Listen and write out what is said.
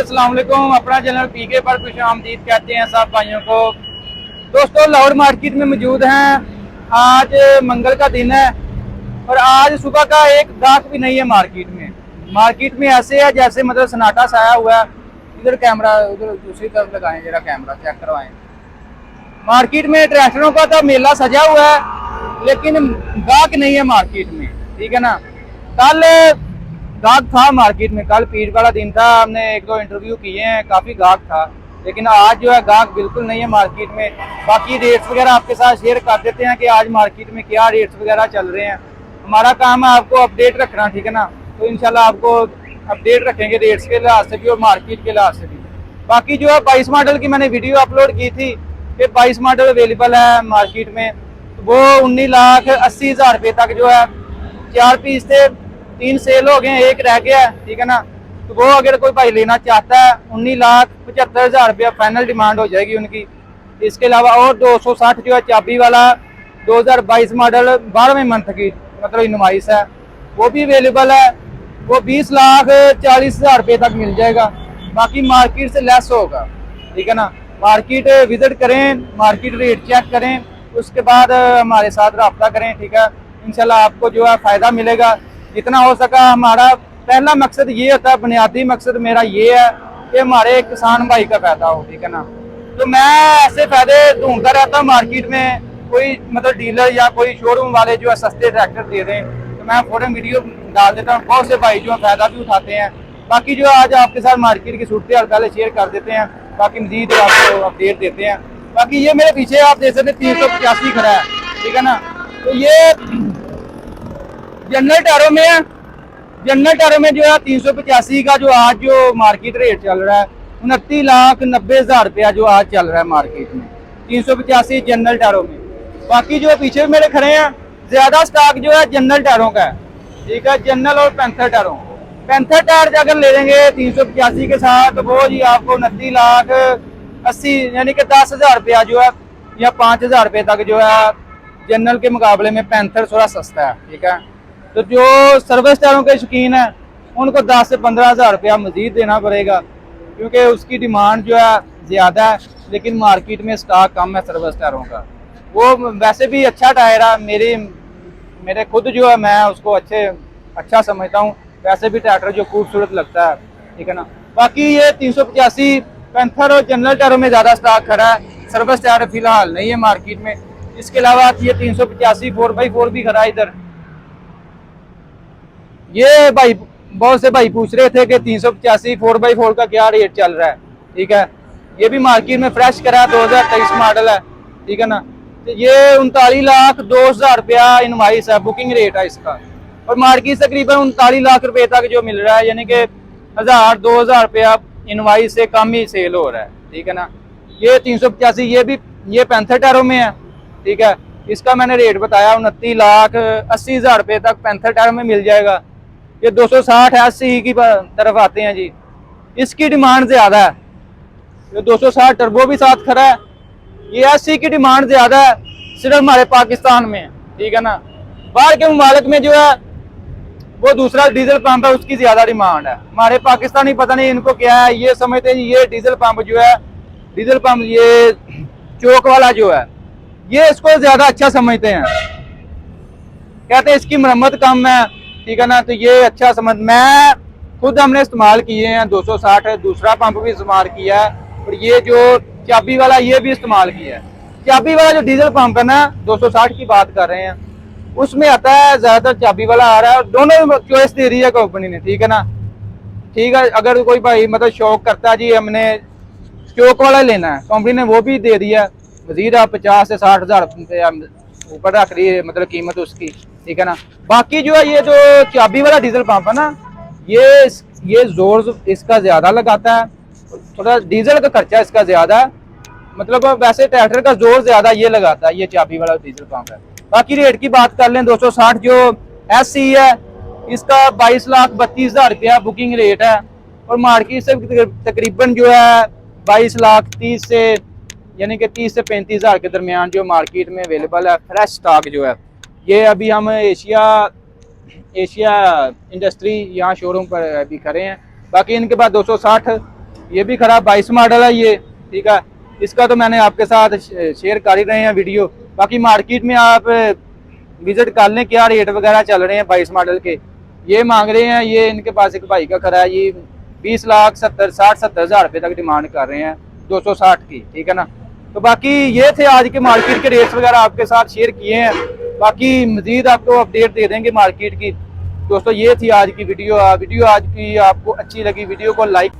अस्सलाम वालेकुम। अपना चैनल पीके पर खुश आमदीद कहते हैं सब भाइयों को। दोस्तों, लाहौर मार्केट में मौजूद हैं। आज मंगल का दिन है और आज सुबह का एक गाहक भी नहीं है मार्केट में ऐसे है जैसे मतलब सन्नाटा छाया हुआ है। इधर कैमरा, उधर दूसरी तरफ लगाएं, जरा कैमरा चेक करवाएं। मार्केट में ट्रैक्टरों का तो मेला सजा हुआ है लेकिन गाहक नहीं है मार्केट में, ठीक है ना। कल गाहक था मार्केट में, कल पीर वाला दिन था, हमने एक दो इंटरव्यू किए हैं, काफ़ी गाहक था। लेकिन आज जो है गाहक बिल्कुल नहीं है मार्केट में। बाकी रेट्स वगैरह आपके साथ शेयर कर देते हैं कि आज मार्केट में क्या रेट्स वगैरह चल रहे हैं। हमारा काम है आपको अपडेट रखना, ठीक है ना। तो इंशाल्लाह आपको अपडेट रखेंगे रेट्स के लिहाज से भी और मार्केट के लिहाज से भी। बाकी जो है 22 मॉडल की मैंने वीडियो अपलोड की थी कि 22 मॉडल अवेलेबल है मार्केट में। वो 19,80,000 रुपये तक जो है, 4 पीस थे, 3 सेल हो गए, एक रह गया है, ठीक है ना। तो वो अगर कोई भाई लेना चाहता है 19,75,000 रुपया फाइनल डिमांड हो जाएगी उनकी। इसके अलावा और 260 जो है चाबी वाला 2022 मॉडल 12वें मंथ की मतलब इनवाइस है, वो भी अवेलेबल है। वो 20,40,000 रुपये तक मिल जाएगा। बाकी मार्केट से लेस होगा, ठीक है ना। मार्केट विजिट करें, मार्केट रेट चेक करें, उसके बाद हमारे साथ रब्ता करें, ठीक है। इंशाल्लाह आपको जो है फ़ायदा मिलेगा जितना हो सका। हमारा पहला मकसद ये होता है, बुनियादी मकसद मेरा ये है कि हमारे किसान भाई का फ़ायदा हो, ठीक है ना। तो मैं ऐसे फ़ायदे ढूंढता रहता हूँ मार्केट में। कोई मतलब डीलर या कोई शोरूम वाले जो है सस्ते ट्रैक्टर दे दें तो मैं फ़ौरन वीडियो डाल देता हूँ। बहुत से भाई जो है फ़ायदा भी उठाते हैं। बाकी जो आज आपके साथ मार्केट की सूरत हाल पहले शेयर कर देते हैं, बाकी मजीद आपको अपडेट देते हैं। बाकी ये मेरे पीछे आप देख सकते 385 खड़ा है, ठीक है ना। तो ये जनरल टायरों में है। जनरल टायरों में जो है 385 का जो आज जो मार्केट रेट चल रहा है 29,90,000 रुपया जो आज चल रहा है मार्केट में, 385 जनरल टायरों में। बाकी जो पीछे मेरे खड़े हैं ज्यादा स्टॉक जो है जनरल टायरों का है, ठीक है। जनरल और पैंथर टायरों, पैंथर टायर अगर ले लेंगे 385 के साथ तो वो जी आपको 29,80,000 यानी कि 10,000 रुपया जो है या 5,000 रुपये तक जो है जनरल के मुकाबले में पैंथर थोड़ा सस्ता है, ठीक है। तो जो सर्विस टायरों के शौकीन है उनको 10 से 15,000 रुपया मजीद देना पड़ेगा क्योंकि उसकी डिमांड जो है ज़्यादा है लेकिन मार्केट में स्टॉक कम है सर्विस टायरों का। वो वैसे भी अच्छा टायर है, मेरे खुद जो है मैं उसको अच्छा समझता हूँ। वैसे भी ट्रैक्टर जो खूबसूरत लगता है, ठीक है ना। बाकी ये 385 पैंथर और जनरल टायरों में ज़्यादा स्टॉक खड़ा है, सर्विस टायर फिलहाल नहीं है मार्केट में। इसके अलावा ये 385 4x4 भी खड़ा है इधर। ये भाई बहुत से भाई पूछ रहे थे कि 385 4x4 का क्या रेट चल रहा है, ठीक है। ये भी मार्केट में फ्रेश करा 2023 मॉडल है, ठीक है ना। तो ये 39,02,000 रुपया इनवाइस है, बुकिंग रेट है इसका। और मार्केट से तकरीबन 39 लाख रुपए तक जो मिल रहा है, यानी कि 1,000-2,000 रुपया इनवाइस से कम ही सेल हो रहा है, ठीक है ना। ये 385 ये पैंथर टायरों में है, ठीक है। इसका मैंने रेट बताया 29,80,000 रुपये तक पैंथर टायर में मिल जाएगा। ये 260 80 की तरफ आते हैं जी, इसकी डिमांड ज़्यादा है। ये 260 टर्बो भी साथ खड़ा है। ये 80 की डिमांड ज़्यादा है सिर्फ हमारे पाकिस्तान में, ठीक है ना। बाहर के ममालिक में जो है वो दूसरा डीजल पंप है, उसकी ज़्यादा डिमांड है। हमारे पाकिस्तानी पता नहीं इनको क्या है, ये समझते हैं ये डीजल पंप जो है, डीजल पंप ये चौक वाला जो है ये इसको ज़्यादा अच्छा समझते हैं, कहते हैं इसकी मरम्मत कम है, ठीक है ना। तो ये अच्छा समझ, मैं खुद हमने इस्तेमाल किए हैं 260, दूसरा पंप भी इस्तेमाल किया है और ये जो चाबी वाला ये भी इस्तेमाल किया है। चाबी वाला जो डीजल पंप है ना 260 की बात कर रहे हैं, उसमें आता है ज़्यादातर चाबी वाला आ रहा है और दोनों चॉइस दे रही है कंपनी ने, ठीक है ना। ठीक है, अगर कोई भाई मतलब शौक करता है जी हमने चौक वाला लेना है, कंपनी ने वो भी दे दिया। मजीद आप 50 से 60,000 रुपये ऊपर रख रही है मतलब कीमत उसकी, ठीक है ना। बाकी जो है ये जो चाबी वाला डीजल पंप है ना ये जोर इसका ज़्यादा लगाता है, थोड़ा डीजल का खर्चा इसका ज़्यादा है, मतलब वैसे ट्रैक्टर का जोर ज़्यादा ये लगाता है, ये चाबी वाला डीजल पंप है। बाकी रेट की बात कर लें 260 जो SC है इसका 22,32,000 रुपया बुकिंग रेट है और मार्केट से तकरीबन जो है 22,30,000 से यानी कि 30 से 35,000 के दरमियान जो मार्केट में अवेलेबल है फ्रेश स्टॉक जो है। ये अभी हम एशिया इंडस्ट्री यहाँ शोरूम पर अभी खड़े हैं। बाकी इनके पास 260 ये भी खराब 22 मॉडल है ये, ठीक है। इसका तो मैंने आपके साथ शेयर कर ही रहे हैं वीडियो। बाकी मार्केट में आप विजिट कर लें क्या रेट वगैरह चल रहे हैं 22 मॉडल के। ये मांग रहे हैं, ये इनके पास एक भाई का खड़ा है, ये 20,60,70,000 रुपये तक डिमांड कर रहे हैं 260 की, ठीक है ना। तो बाकी ये थे आज के मार्केट के रेट्स वगैरह आपके साथ शेयर किए हैं। बाकी मजीद आपको अपडेट दे देंगे मार्केट की। दोस्तों ये थी आज की वीडियो। वीडियो आज की आपको अच्छी लगी, वीडियो को लाइक